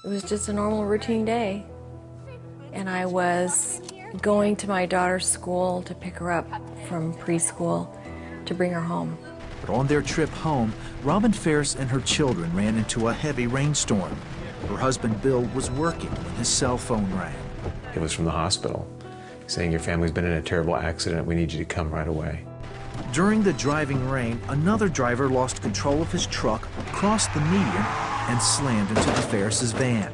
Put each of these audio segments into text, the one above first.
It was just a normal routine day. And I was going to my daughter's school to pick her up from preschool to bring her home. But on their trip home, Robin Faris and her children ran into a heavy rainstorm. Her husband, Bill, was working when his cell phone rang. It was from the hospital, saying your family's been in a terrible accident. We need you to come right away. During the driving rain, another driver lost control of his truck, crossed the median, and slammed into the Faris' van.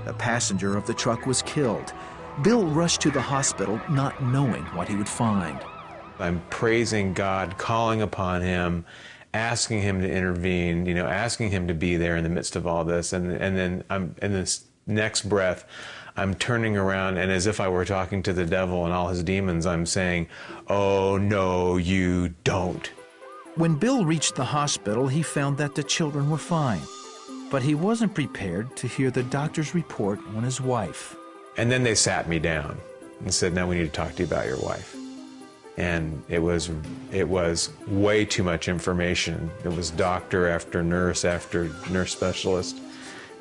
The passenger of the truck was killed. Bill rushed to the hospital, not knowing what he would find. I'm praising God, calling upon Him, asking Him to intervene, asking Him to be there in the midst of all this. And then I'm in this next breath, I'm turning around, and as if I were talking to the devil and all his demons, I'm saying, "Oh, no, you don't." When Bill reached the hospital, he found that the children were fine. But he wasn't prepared to hear the doctor's report on his wife. And then they sat me down and said, "Now we need to talk to you about your wife." And it was way too much information. It was doctor after nurse specialist,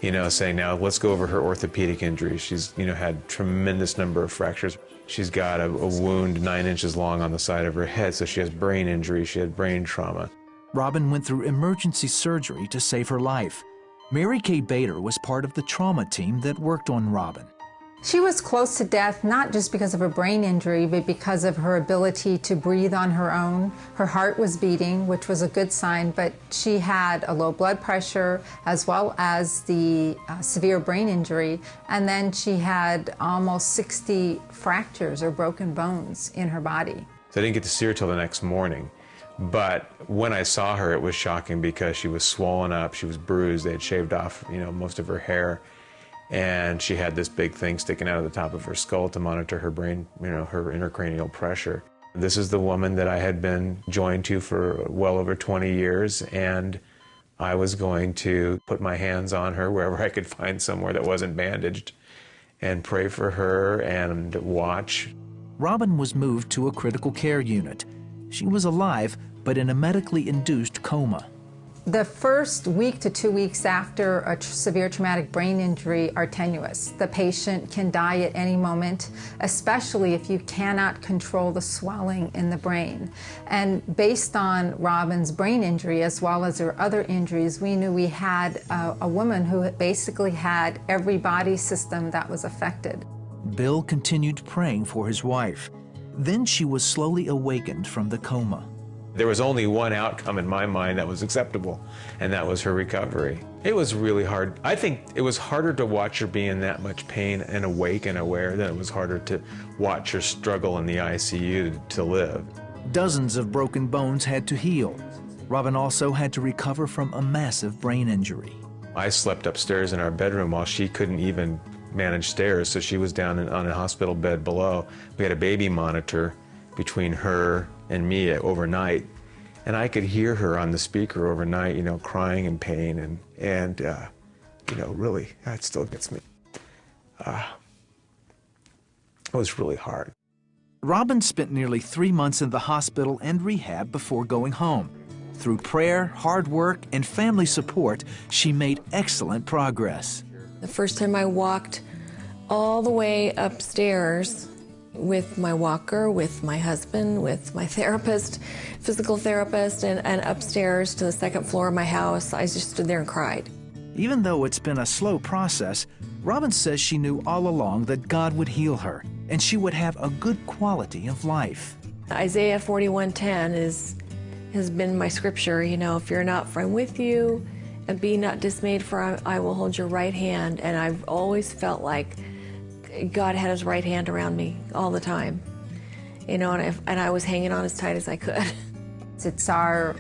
saying, "Now let's go over her orthopedic injuries." She's, had tremendous number of fractures. She's got a wound 9 inches long on the side of her head, so she has brain injury, she had brain trauma. Robin went through emergency surgery to save her life. Mary Kay Bader was part of the trauma team that worked on Robin. She was close to death, not just because of her brain injury, but because of her ability to breathe on her own. Her heart was beating, which was a good sign, but she had a low blood pressure as well as the severe brain injury, and then she had almost 60 fractures or broken bones in her body. So I didn't get to see her till the next morning. But when I saw her, it was shocking because she was swollen up, she was bruised, they had shaved off, most of her hair. And she had this big thing sticking out of the top of her skull to monitor her brain, her intracranial pressure. This is the woman that I had been joined to for well over 20 years, and I was going to put my hands on her wherever I could find somewhere that wasn't bandaged and pray for her and watch. Robin was moved to a critical care unit. She was alive, but in a medically induced coma. The first week to 2 weeks after a severe traumatic brain injury are tenuous. The patient can die at any moment, especially if you cannot control the swelling in the brain. And based on Robin's brain injury as well as her other injuries, we knew we had a woman who basically had every body system that was affected. Bill continued praying for his wife. Then she was slowly awakened from the coma. There was only one outcome in my mind that was acceptable, and that was her recovery. It was really hard. I think it was harder to watch her be in that much pain and awake and aware than it was harder to watch her struggle in the ICU to live. Dozens of broken bones had to heal. Robin also had to recover from a massive brain injury. I slept upstairs in our bedroom while she couldn't even manage stairs, so she was down on a hospital bed below. We had a baby monitor between her and me overnight, and I could hear her on the speaker overnight, crying in pain, and really, it still gets me. It was really hard. Robin spent nearly 3 months in the hospital and rehab before going home. Through prayer, hard work, and family support, she made excellent progress. The first time I walked all the way upstairs with my walker, with my husband, with my therapist, physical therapist, and upstairs to the second floor of my house, I just stood there and cried. Even though it's been a slow process, Robin says she knew all along that God would heal her and she would have a good quality of life. Isaiah 41:10 has been my scripture. If you're not, for I'm with you, and be not dismayed, for I will hold your right hand. And I've always felt like God had his right hand around me all the time, and I was hanging on as tight as I could. It's our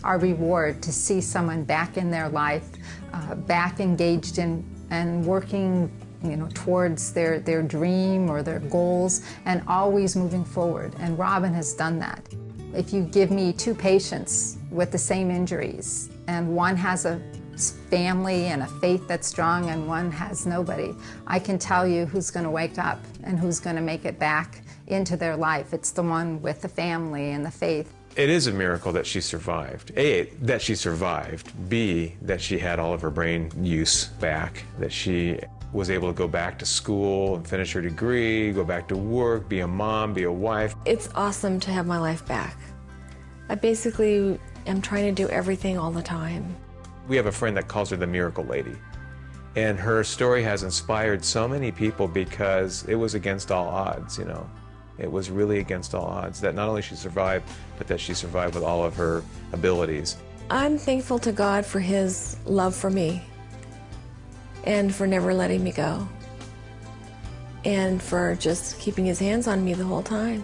reward to see someone back in their life, back engaged in and working, towards their dream or their goals, and always moving forward. And Robin has done that. If you give me 2 patients with the same injuries, and one has a family and a faith that's strong and one has nobody, I can tell you who's going to wake up and who's going to make it back into their life. It's the one with the family and the faith. It is a miracle that she survived. A, that she survived. B, that she had all of her brain use back, that she was able to go back to school and finish her degree, go back to work, be a mom, be a wife. It's awesome to have my life back. I basically am trying to do everything all the time. We have a friend that calls her the Miracle Lady. And her story has inspired so many people because it was against all odds, you know. It was really against all odds that not only she survived, but that she survived with all of her abilities. I'm thankful to God for His love for me and for never letting me go and for just keeping His hands on me the whole time.